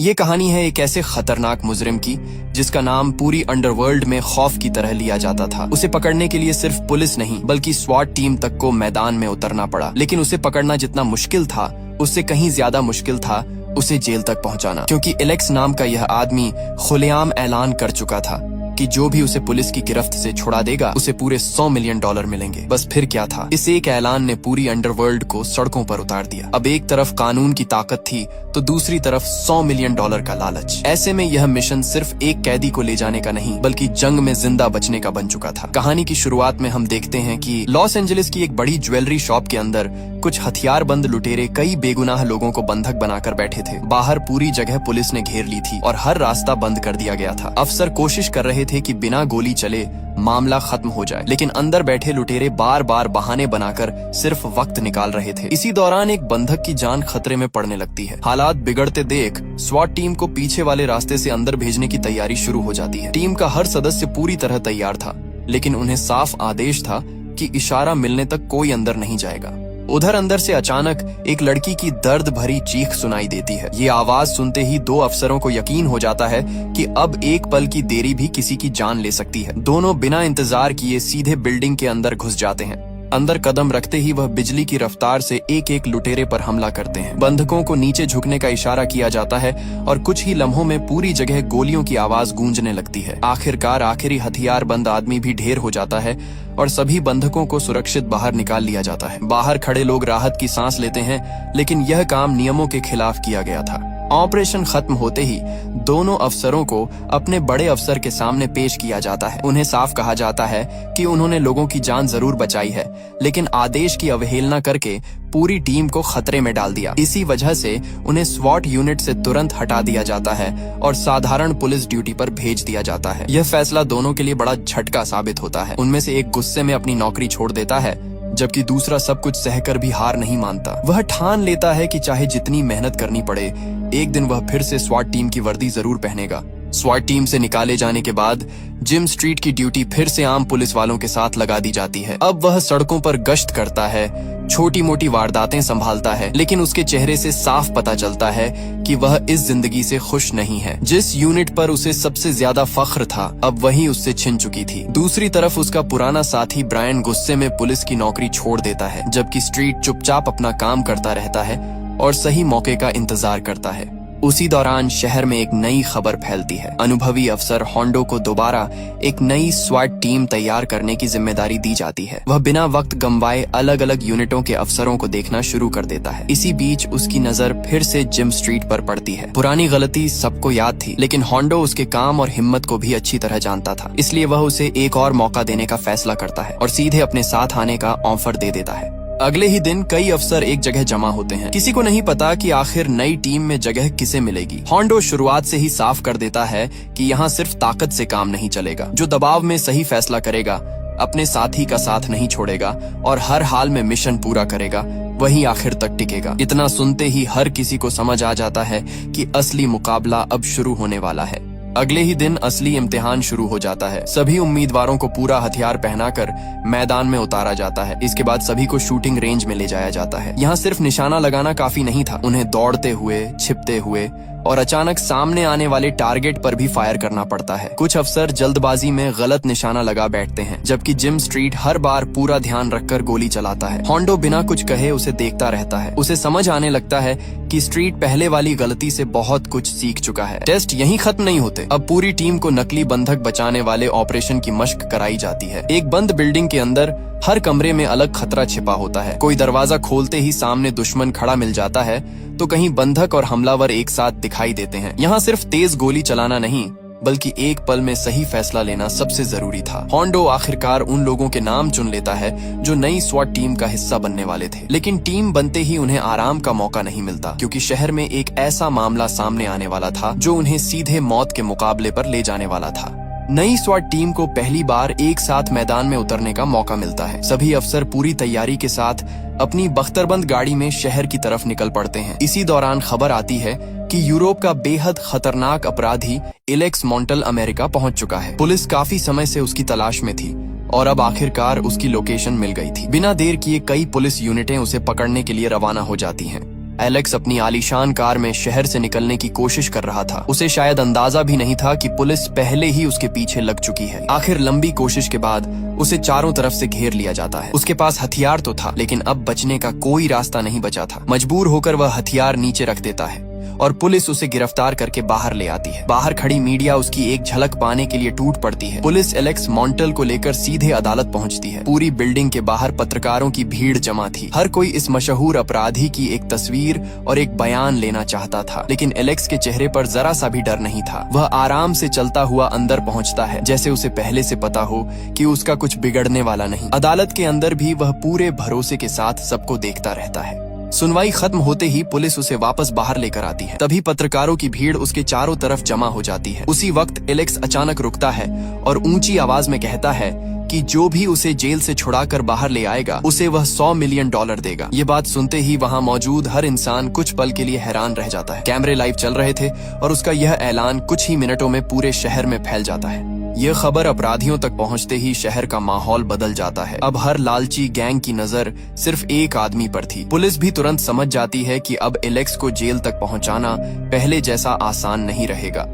ये कहानी है एक ऐसे खतरनाक मुजरिम की जिसका नाम पूरी अंडरवर्ल्ड में खौफ की तरह लिया जाता था। उसे पकड़ने के लिए सिर्फ पुलिस नहीं बल्कि स्वाट टीम तक को मैदान में उतरना पड़ा। लेकिन उसे पकड़ना जितना मुश्किल था उससे कहीं ज्यादा मुश्किल था उसे जेल तक पहुंचाना, क्योंकि एलेक्स नाम का यह आदमी खुलेआम ऐलान कर चुका था कि जो भी उसे पुलिस की गिरफ्त से छुड़ा देगा उसे पूरे $100 मिलियन मिलेंगे। बस फिर क्या था, इस एक ऐलान ने पूरी अंडरवर्ल्ड को सड़कों पर उतार दिया। अब एक तरफ कानून की ताकत थी तो दूसरी तरफ $100 मिलियन का लालच। ऐसे में यह मिशन सिर्फ एक कैदी को ले जाने का नहीं बल्कि जंग में जिंदा बचने का बन चुका था। कहानी की शुरुआत में हम देखते हैं कि लॉस एंजलिस की एक बड़ी ज्वेलरी शॉप के अंदर कुछ हथियारबंद लुटेरे कई बेगुनाह लोगों को बंधक बनाकर बैठे थे। बाहर पूरी जगह पुलिस ने घेर ली थी और हर रास्ता बंद कर दिया गया था। अफसर कोशिश कर रहे थे कि बिना गोली चले मामला खत्म हो जाए, लेकिन अंदर बैठे लुटेरे बार बार बहाने बनाकर सिर्फ वक्त निकाल रहे थे। इसी दौरान एक बंधक की जान खतरे में पड़ने लगती है। हालात बिगड़ते देख स्वाट टीम को पीछे वाले रास्ते से अंदर भेजने की तैयारी शुरू हो जाती है। टीम का हर सदस्य पूरी तरह तैयार था, लेकिन उन्हें साफ आदेश था कि इशारा मिलने तक कोई अंदर नहीं जाएगा। उधर अंदर से अचानक एक लड़की की दर्द भरी चीख सुनाई देती है। ये आवाज सुनते ही दो अफसरों को यकीन हो जाता है कि अब एक पल की देरी भी किसी की जान ले सकती है। दोनों बिना इंतजार किए सीधे बिल्डिंग के अंदर घुस जाते हैं। अंदर कदम रखते ही वह बिजली की रफ्तार से एक एक लुटेरे पर हमला करते हैं। बंधकों को नीचे झुकने का इशारा किया जाता है और कुछ ही लम्हों में पूरी जगह गोलियों की आवाज गूंजने लगती है। आखिरकार आखिरी हथियारबंद आदमी भी ढेर हो जाता है और सभी बंधकों को सुरक्षित बाहर निकाल लिया जाता है। बाहर खड़े लोग राहत की सांस लेते हैं, लेकिन यह काम नियमों के खिलाफ किया गया था। ऑपरेशन खत्म होते ही दोनों अफसरों को अपने बड़े अफसर के सामने पेश किया जाता है। उन्हें साफ कहा जाता है कि उन्होंने लोगों की जान जरूर बचाई है, लेकिन आदेश की अवहेलना करके पूरी टीम को खतरे में डाल दिया। इसी वजह से उन्हें स्वॉट यूनिट से तुरंत हटा दिया जाता है और साधारण पुलिस ड्यूटी पर भेज दिया जाता है। यह फैसला दोनों के लिए बड़ा झटका साबित होता है। उनमें से एक गुस्से में अपनी नौकरी छोड़ देता है, जबकि दूसरा सब कुछ सहकर भी हार नहीं मानता। वह ठान लेता है कि चाहे जितनी मेहनत करनी पड़े, एक दिन वह फिर से स्वाट टीम की वर्दी जरूर पहनेगा। स्वाट टीम से निकाले जाने के बाद जिम स्ट्रीट की ड्यूटी फिर से आम पुलिस वालों के साथ लगा दी जाती है। अब वह सड़कों पर गश्त करता है, छोटी मोटी वारदातें संभालता है, लेकिन उसके चेहरे से साफ पता चलता है कि वह इस जिंदगी से खुश नहीं है। जिस यूनिट पर उसे सबसे ज्यादा फख्र था अब वही उससे छिन चुकी थी। दूसरी तरफ उसका पुराना साथी ब्रायन गुस्से में पुलिस की नौकरी छोड़ देता है, जबकि स्ट्रीट चुपचाप अपना काम करता रहता है और सही मौके का इंतजार करता है। उसी दौरान शहर में एक नई खबर फैलती है। अनुभवी अफसर होंडो को दोबारा एक नई स्वाट टीम तैयार करने की जिम्मेदारी दी जाती है। वह बिना वक्त गंवाए अलग अलग यूनिटों के अफसरों को देखना शुरू कर देता है। इसी बीच उसकी नजर फिर से जिम स्ट्रीट पर पड़ती है। पुरानी गलती सबको याद थी, लेकिन होंडो उसके काम और हिम्मत को भी अच्छी तरह जानता था। इसलिए वह उसे एक और मौका देने का फैसला करता है और सीधे अपने साथ आने का ऑफर दे देता है। अगले ही दिन कई अफसर एक जगह जमा होते हैं। किसी को नहीं पता कि आखिर नई टीम में जगह किसे मिलेगी। होंडो शुरुआत से ही साफ कर देता है कि यहाँ सिर्फ ताकत से काम नहीं चलेगा। जो दबाव में सही फैसला करेगा, अपने साथी का साथ नहीं छोड़ेगा और हर हाल में मिशन पूरा करेगा, वही आखिर तक टिकेगा। इतना सुनते ही हर किसी को समझ आ जाता है कि असली मुकाबला अब शुरू होने वाला है। अगले ही दिन असली इम्तिहान शुरू हो जाता है। सभी उम्मीदवारों को पूरा हथियार पहनाकर मैदान में उतारा जाता है। इसके बाद सभी को शूटिंग रेंज में ले जाया जाता है। यहाँ सिर्फ निशाना लगाना काफी नहीं था, उन्हें दौड़ते हुए, छिपते हुए और अचानक सामने आने वाले टारगेट पर भी फायर करना पड़ता है। कुछ अफसर जल्दबाजी में गलत निशाना लगा बैठते हैं, जबकि जिम स्ट्रीट हर बार पूरा ध्यान रखकर गोली चलाता है। होंडो बिना कुछ कहे उसे देखता रहता है। उसे समझ आने लगता है कि स्ट्रीट पहले वाली गलती से बहुत कुछ सीख चुका है। टेस्ट यहीं खत्म नहीं होते। अब पूरी टीम को नकली बंधक बचाने वाले ऑपरेशन की मशक कराई जाती है। एक बंद बिल्डिंग के अंदर हर कमरे में अलग खतरा छिपा होता है। कोई दरवाजा खोलते ही सामने दुश्मन खड़ा मिल जाता है, तो कहीं बंधक और हमलावर एक साथ दिखाई देते हैं। यहाँ सिर्फ तेज गोली चलाना नहीं बल्कि एक पल में सही फैसला लेना सबसे जरूरी था। होंडो आखिरकार उन लोगों के नाम चुन लेता है जो नई स्वाट टीम का हिस्सा बनने वाले थे। लेकिन टीम बनते ही उन्हें आराम का मौका नहीं मिलता, क्योंकि शहर में एक ऐसा मामला सामने आने वाला था जो उन्हें सीधे मौत के मुकाबले पर ले जाने वाला था। नई स्वाट टीम को पहली बार एक साथ मैदान में उतरने का मौका मिलता है। सभी अफसर पूरी तैयारी के साथ अपनी बख्तरबंद गाड़ी में शहर की तरफ निकल पड़ते हैं। इसी दौरान खबर आती है कि यूरोप का बेहद खतरनाक अपराधी एलेक्स मॉन्टल अमेरिका पहुंच चुका है। पुलिस काफी समय से उसकी तलाश में थी और अब आखिरकार उसकी लोकेशन मिल गई थी। बिना देर किए कई पुलिस यूनिटें उसे पकड़ने के लिए रवाना हो जाती हैं। एलेक्स अपनी आलीशान कार में शहर से निकलने की कोशिश कर रहा था। उसे शायद अंदाजा भी नहीं था कि पुलिस पहले ही उसके पीछे लग चुकी है। आखिर लंबी कोशिश के बाद उसे चारों तरफ से घेर लिया जाता है। उसके पास हथियार तो था, लेकिन अब बचने का कोई रास्ता नहीं बचा था। मजबूर होकर वह हथियार नीचे रख देता है और पुलिस उसे गिरफ्तार करके बाहर ले आती है। बाहर खड़ी मीडिया उसकी एक झलक पाने के लिए टूट पड़ती है। पुलिस एलेक्स मॉन्टल को लेकर सीधे अदालत पहुंचती है। पूरी बिल्डिंग के बाहर पत्रकारों की भीड़ जमा थी। हर कोई इस मशहूर अपराधी की एक तस्वीर और एक बयान लेना चाहता था, लेकिन एलेक्स के चेहरे पर जरा सा भी डर नहीं था। वह आराम से चलता हुआ अंदर पहुंचता है, जैसे उसे पहले से पता हो कि उसका कुछ बिगड़ने वाला नहीं। अदालत के अंदर भी वह पूरे भरोसे के साथ सबको देखता रहता है। सुनवाई खत्म होते ही पुलिस उसे वापस बाहर लेकर आती है। तभी पत्रकारों की भीड़ उसके चारों तरफ जमा हो जाती है। उसी वक्त एलेक्स अचानक रुकता है और ऊंची आवाज में कहता है कि जो भी उसे जेल से छुड़ाकर बाहर ले आएगा उसे वह $100 मिलियन देगा। ये बात सुनते ही वहाँ मौजूद हर इंसान कुछ पल के लिए हैरान रह जाता है। कैमरे लाइव चल रहे थे और उसका यह ऐलान कुछ ही मिनटों में पूरे शहर में फैल जाता है। ये खबर अपराधियों तक पहुंचते ही शहर का माहौल बदल जाता है। अब हर लालची गैंग की नजर सिर्फ एक आदमी पर थी। पुलिस भी तुरंत समझ जाती है कि अब एलेक्स को जेल तक पहुंचाना पहले जैसा आसान नहीं रहेगा।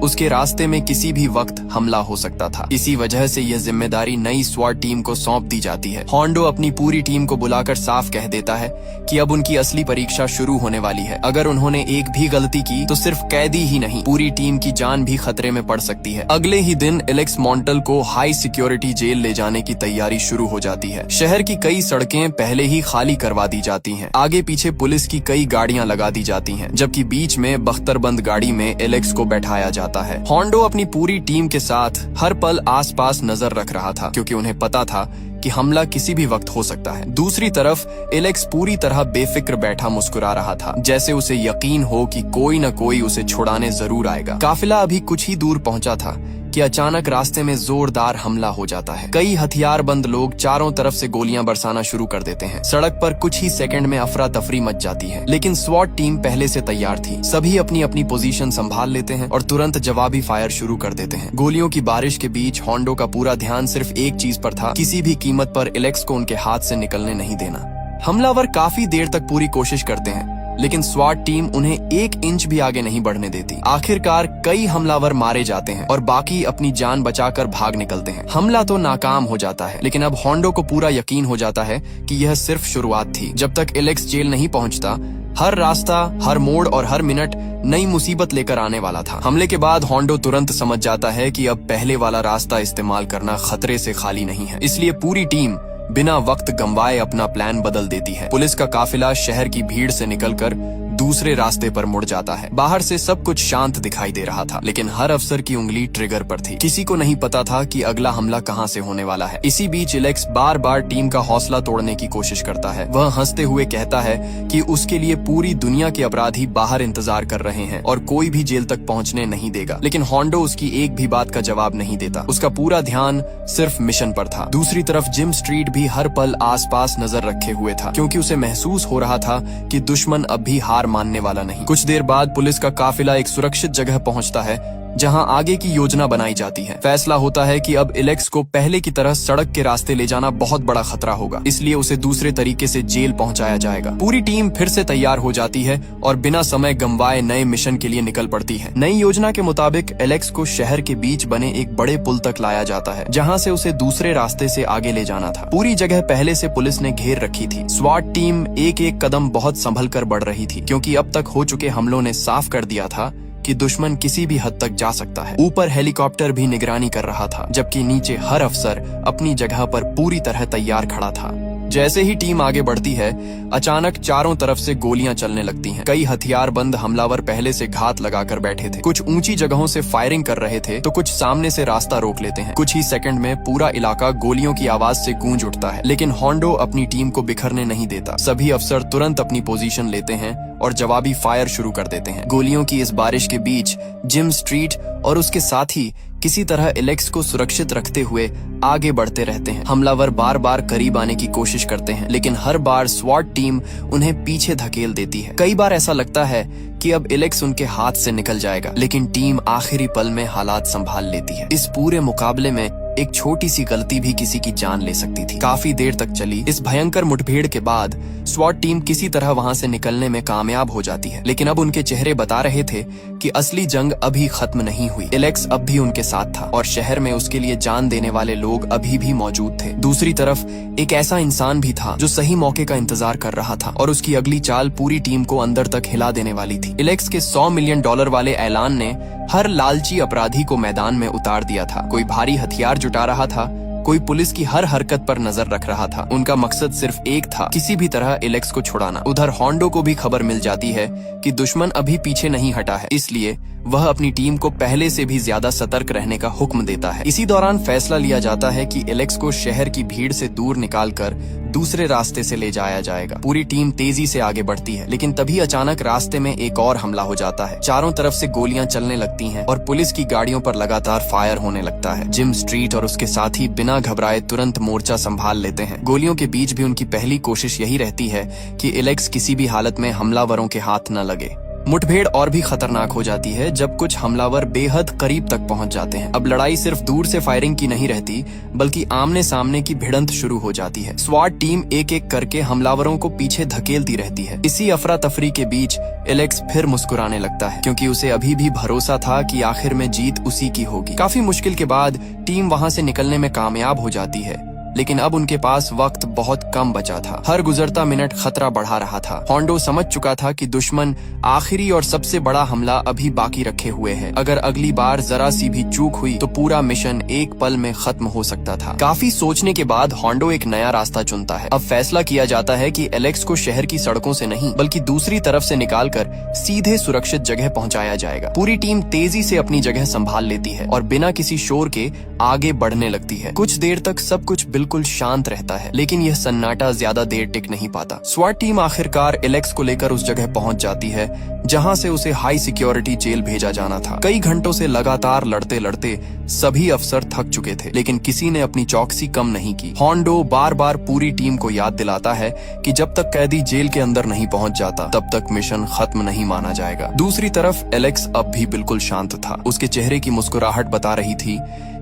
उसके रास्ते में किसी भी वक्त हमला हो सकता था। इसी वजह से यह जिम्मेदारी नई स्वाट टीम को सौंप दी जाती है। होंडो अपनी पूरी टीम को बुलाकर साफ कह देता है कि अब उनकी असली परीक्षा शुरू होने वाली है। अगर उन्होंने एक भी गलती की तो सिर्फ कैदी ही नहीं, पूरी टीम की जान भी खतरे में पड़ सकती है। अगले ही दिन एलेक्स मॉन्टल को हाई सिक्योरिटी जेल ले जाने की तैयारी शुरू हो जाती है। शहर की कई सड़कें पहले ही खाली करवा दी जाती हैं। आगे पीछे पुलिस की कई गाड़ियां लगा दी जाती हैं, जबकि बीच में बख्तरबंद गाड़ी में एलेक्स को बैठाया जाता है। होंडो अपनी पूरी टीम के साथ हर पल आसपास नजर रख रहा था, क्योंकि उन्हें पता था कि हमला किसी भी वक्त हो सकता है। दूसरी तरफ एलेक्स पूरी तरह बेफिक्र बैठा मुस्कुरा रहा था, जैसे उसे यकीन हो कि कोई न कोई उसे छुड़ाने जरूर आएगा। काफिला अभी कुछ ही दूर पहुंचा था कि अचानक रास्ते में जोरदार हमला हो जाता है। कई हथियारबंद लोग चारों तरफ से गोलियां बरसाना शुरू कर देते हैं। सड़क पर कुछ ही सेकंड में अफरा तफरी मच जाती है, लेकिन स्वाट टीम पहले से तैयार थी। सभी अपनी अपनी पोजीशन संभाल लेते हैं और तुरंत जवाबी फायर शुरू कर देते हैं। गोलियों की बारिश के बीच होंडो का पूरा ध्यान सिर्फ एक चीज पर था, किसी भी कीमत पर एलेक्स को उनके हाथ से निकलने नहीं देना। हमलावर काफी देर तक पूरी कोशिश करते हैं, लेकिन स्वाट टीम उन्हें 1 इंच भी आगे नहीं बढ़ने देती। आखिरकार कई हमलावर मारे जाते हैं और बाकी अपनी जान बचाकर भाग निकलते हैं। हमला तो नाकाम हो जाता है, लेकिन अब होंडो को पूरा यकीन हो जाता है कि यह सिर्फ शुरुआत थी। जब तक एलेक्स जेल नहीं पहुंचता, हर रास्ता, हर मोड़ और हर मिनट नई मुसीबत लेकर आने वाला था। हमले के बाद होंडो तुरंत समझ जाता है कि अब पहले वाला रास्ता इस्तेमाल करना खतरे से खाली नहीं है। इसलिए पूरी टीम बिना वक्त गंवाए अपना प्लान बदल देती है। पुलिस का काफिला शहर की भीड़ से निकलकर दूसरे रास्ते पर मुड़ जाता है। बाहर से सब कुछ शांत दिखाई दे रहा था, लेकिन हर अफसर की उंगली ट्रिगर पर थी। किसी को नहीं पता था कि अगला हमला कहां से होने वाला है। इसी बीच एलेक्स बार बार टीम का हौसला तोड़ने की कोशिश करता है। वह हंसते हुए कहता है कि उसके लिए पूरी दुनिया के अपराधी बाहर इंतजार कर रहे हैं और कोई भी जेल तक पहुंचने नहीं देगा। लेकिन होंडो उसकी एक भी बात का जवाब नहीं देता। उसका पूरा ध्यान सिर्फ मिशन पर था। दूसरी तरफ जिम स्ट्रीट भी हर पल आसपास नजर रखे हुए था, क्योंकि उसे महसूस हो रहा था कि दुश्मन अब भी हार मानने वाला नहीं। कुछ देर बाद पुलिस का काफिला एक सुरक्षित जगह पहुंचता है, जहां आगे की योजना बनाई जाती है। फैसला होता है कि अब एलेक्स को पहले की तरह सड़क के रास्ते ले जाना बहुत बड़ा खतरा होगा, इसलिए उसे दूसरे तरीके से जेल पहुंचाया जाएगा। पूरी टीम फिर से तैयार हो जाती है और बिना समय गंवाए नए मिशन के लिए निकल पड़ती है। नई योजना के मुताबिक एलेक्स को शहर के बीच बने एक बड़े पुल तक लाया जाता है, जहां से उसे दूसरे रास्ते से आगे ले जाना था। पूरी जगह पहले से पुलिस ने घेर रखी थी। स्वाट टीम एक एक कदम बहुत संभल कर बढ़ रही थी, क्योंकि अब तक हो चुके हमलों ने साफ कर दिया था कि दुश्मन किसी भी हद तक जा सकता है। ऊपर हेलीकॉप्टर भी निगरानी कर रहा था, जबकि नीचे हर अफसर अपनी जगह पर पूरी तरह तैयार खड़ा था। जैसे ही टीम आगे बढ़ती है, अचानक चारों तरफ से गोलियां चलने लगती हैं। कई हथियारबंद हमलावर पहले से घात लगाकर बैठे थे। कुछ ऊंची जगहों से फायरिंग कर रहे थे, तो कुछ सामने से रास्ता रोक लेते हैं। कुछ ही सेकंड में पूरा इलाका गोलियों की आवाज से गूंज उठता है, लेकिन होंडो अपनी टीम को बिखरने नहीं देता। सभी अफसर तुरंत अपनी पोजीशन लेते हैं और जवाबी फायर शुरू कर देते हैं। गोलियों की इस बारिश के बीच जिम स्ट्रीट और उसके साथी किसी तरह एलेक्स को सुरक्षित रखते हुए आगे बढ़ते रहते हैं। हमलावर बार बार करीब आने की कोशिश करते हैं, लेकिन हर बार स्वाट टीम उन्हें पीछे धकेल देती है। कई बार ऐसा लगता है कि अब एलेक्स उनके हाथ से निकल जाएगा, लेकिन टीम आखिरी पल में हालात संभाल लेती है। इस पूरे मुकाबले में एक छोटी सी गलती भी किसी की जान ले सकती थी। काफी देर तक चली इस भयंकर मुठभेड़ के बाद स्वॉट टीम किसी तरह वहां से निकलने में कामयाब हो जाती है, लेकिन अब उनके चेहरे बता रहे थे कि असली जंग अभी खत्म नहीं हुई। एलेक्स अब भी उनके साथ था और शहर में उसके लिए जान देने वाले लोग अभी भी मौजूद थे। दूसरी तरफ एक ऐसा इंसान भी था जो सही मौके का इंतजार कर रहा था और उसकी अगली चाल पूरी टीम को अंदर तक हिला देने वाली थी। एलेक्स के $100 मिलियन वाले ऐलान ने हर लालची अपराधी को मैदान में उतार दिया था। कोई भारी हथियार जुटा रहा था, कोई पुलिस की हर हरकत पर नजर रख रहा था। उनका मकसद सिर्फ एक था, किसी भी तरह एलेक्स को छुड़ाना। उधर होंडो को भी खबर मिल जाती है कि दुश्मन अभी पीछे नहीं हटा है, इसलिए वह अपनी टीम को पहले से भी ज्यादा सतर्क रहने का हुक्म देता है। इसी दौरान फैसला लिया जाता है कि एलेक्स को शहर की भीड़ से दूर निकालकर दूसरे रास्ते से ले जाया जाएगा। पूरी टीम तेजी से आगे बढ़ती है, लेकिन तभी अचानक रास्ते में एक और हमला हो जाता है। चारों तरफ से गोलियां चलने लगती हैं और पुलिस की गाड़ियों पर लगातार फायर होने लगता है। जिम स्ट्रीट और उसके साथी बिना घबराए तुरंत मोर्चा संभाल लेते हैं। गोलियों के बीच भी उनकी पहली कोशिश यही रहती है कि एलेक्स किसी भी हालत में हमलावरों के हाथ न लगे। मुठभेड़ और भी खतरनाक हो जाती है जब कुछ हमलावर बेहद करीब तक पहुंच जाते हैं। अब लड़ाई सिर्फ दूर से फायरिंग की नहीं रहती, बल्कि आमने सामने की भिड़ंत शुरू हो जाती है। स्वाट टीम एक एक करके हमलावरों को पीछे धकेलती रहती है। इसी अफरा तफरी के बीच एलेक्स फिर मुस्कुराने लगता है, क्योंकि उसे अभी भी भरोसा था कि आखिर में जीत उसी की होगी। काफी मुश्किल के बाद टीम वहां से निकलने में कामयाब हो जाती है, लेकिन अब उनके पास वक्त बहुत कम बचा था। हर गुजरता मिनट खतरा बढ़ा रहा था। होंडो समझ चुका था कि दुश्मन आखिरी और सबसे बड़ा हमला अभी बाकी रखे हुए है। अगर अगली बार जरा सी भी चूक हुई तो पूरा मिशन एक पल में खत्म हो सकता था। काफी सोचने के बाद होंडो एक नया रास्ता चुनता है। अब फैसला किया जाता है कि एलेक्स को शहर की सड़कों से नहीं, बल्कि दूसरी तरफ से निकालकर सीधे सुरक्षित जगह पहुंचाया जाएगा। पूरी टीम तेजी से अपनी जगह संभाल लेती है और बिना किसी शोर के आगे बढ़ने लगती है। कुछ देर तक सब कुछ बिल्कुल शांत रहता है, लेकिन यह सन्नाटा ज्यादा देर टिक नहीं पाता। स्वाट टीम आखिरकार एलेक्स को लेकर उस जगह पहुंच जाती है जहां से उसे हाई सिक्योरिटी जेल भेजा जाना था। कई घंटों से लगातार लड़ते लड़ते सभी अफसर थक चुके थे, लेकिन किसी ने अपनी चौकसी कम नहीं की। होंडो बार बार पूरी टीम को याद दिलाता है कि जब तक कैदी जेल के अंदर नहीं पहुंच जाता, तब तक मिशन खत्म नहीं माना जाएगा। दूसरी तरफ एलेक्स अब भी बिल्कुल शांत था। उसके चेहरे की मुस्कुराहट बता रही थी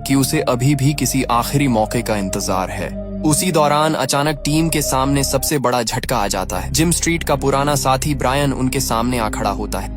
कि उसे अभी भी किसी आखिरी मौके का इंतजार है। उसी दौरान अचानक टीम के सामने सबसे बड़ा झटका आ जाता है। जिम स्ट्रीट का पुराना साथी ब्रायन उनके सामने आ खड़ा होता है।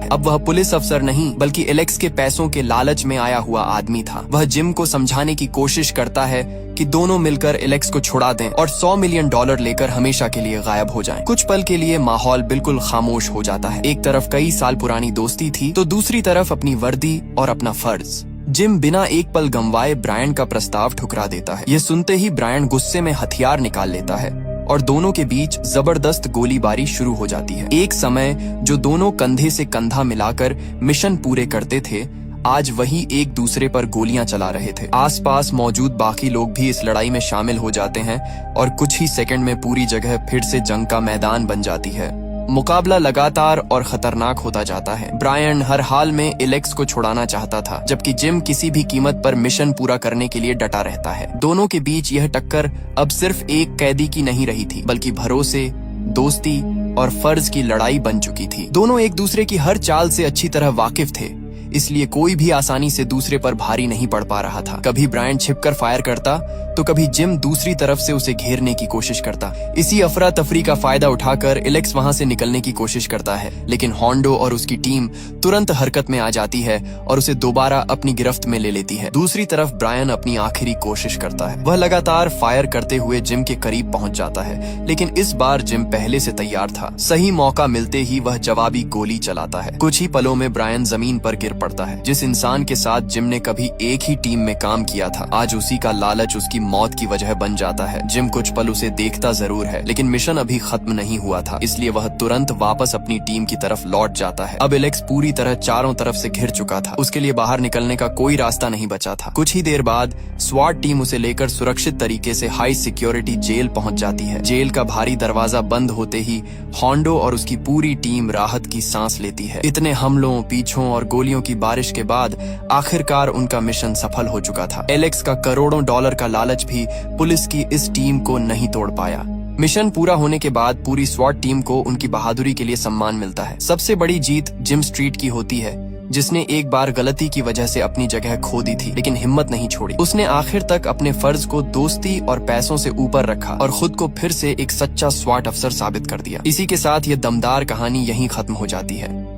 अब वह पुलिस अफसर नहीं, बल्कि एलेक्स के पैसों के लालच में आया हुआ आदमी था। वह जिम को समझाने की कोशिश करता है कि दोनों मिलकर एलेक्स को छुड़ा दें और $100 मिलियन लेकर हमेशा के लिए गायब हो जाएं। कुछ पल के लिए माहौल बिल्कुल खामोश हो जाता है। एक तरफ कई साल पुरानी दोस्ती थी, तो दूसरी तरफ अपनी वर्दी और अपना फर्ज। जिम बिना एक पल गंवाए ब्रायन का प्रस्ताव ठुकरा देता है। यह सुनते ही ब्रायन गुस्से में हथियार निकाल लेता है और दोनों के बीच जबरदस्त गोलीबारी शुरू हो जाती है। एक समय जो दोनों कंधे से कंधा मिलाकर मिशन पूरे करते थे, आज वही एक दूसरे पर गोलियां चला रहे थे। आसपास मौजूद बाकी लोग भी इस लड़ाई में शामिल हो जाते हैं और कुछ ही सेकंड में पूरी जगह फिर से जंग का मैदान बन जाती है। मुकाबला लगातार और खतरनाक होता जाता है। ब्रायन हर हाल में एलेक्स को छुड़ाना चाहता था, जबकि जिम किसी भी कीमत पर मिशन पूरा करने के लिए डटा रहता है। दोनों के बीच यह टक्कर अब सिर्फ एक कैदी की नहीं रही थी, बल्कि भरोसे, दोस्ती और फर्ज की लड़ाई बन चुकी थी। दोनों एक दूसरे की हर चाल से अच्छी तरह वाकिफ थे, इसलिए कोई भी आसानी से दूसरे पर भारी नहीं पड़ पा रहा था। कभी ब्रायन छिपकर फायर करता, तो कभी जिम दूसरी तरफ से उसे घेरने की कोशिश करता। इसी अफरा तफरी का फायदा उठाकर एलेक्स वहां से निकलने की कोशिश करता है, लेकिन होंडो और उसकी टीम तुरंत हरकत में आ जाती है और उसे दोबारा अपनी गिरफ्त में ले लेती है। दूसरी तरफ ब्रायन अपनी आखिरी कोशिश करता है। वह लगातार फायर करते हुए जिम के करीब पहुंच जाता है, लेकिन इस बार जिम पहले से तैयार था। सही मौका मिलते ही वह जवाबी गोली चलाता है। कुछ ही पलों में ब्रायन जमीन पर गिर पड़ता है। जिस इंसान के साथ जिम ने कभी एक ही टीम में काम किया था, आज उसी का लालच उसकी मौत की वजह बन जाता है। जिम कुछ पल उसे देखता जरूर है, लेकिन मिशन अभी खत्म नहीं हुआ था, इसलिए वह तुरंत वापस अपनी टीम की तरफ लौट जाता है। अब एलेक्स पूरी तरह चारों तरफ से घिर चुका था। उसके लिए बाहर निकलने का कोई रास्ता नहीं बचा था। कुछ ही देर बाद स्वाट टीम उसे लेकर सुरक्षित तरीके से हाई सिक्योरिटी जेल पहुंच जाती है। जेल का भारी दरवाजा बंद होते ही होंडो और उसकी पूरी टीम राहत की सांस लेती है। इतने हमलों, पीछों और गोलियों की बारिश के बाद आखिरकार उनका मिशन सफल हो चुका था। एलेक्स का करोड़ों डॉलर का लालच भी पुलिस की इस टीम को नहीं तोड़ पाया। मिशन पूरा होने के बाद पूरी स्वाट टीम को उनकी बहादुरी के लिए सम्मान मिलता है। सबसे बड़ी जीत जिम स्ट्रीट की होती है, जिसने एक बार गलती की वजह से अपनी जगह खो दी थी, लेकिन हिम्मत नहीं छोड़ी। उसने आखिर तक अपने फर्ज को दोस्ती और पैसों से ऊपर रखा और खुद को फिर से एक सच्चा स्वाट अफसर साबित कर दिया। इसी के साथ ये दमदार कहानी यहीं खत्म हो जाती है।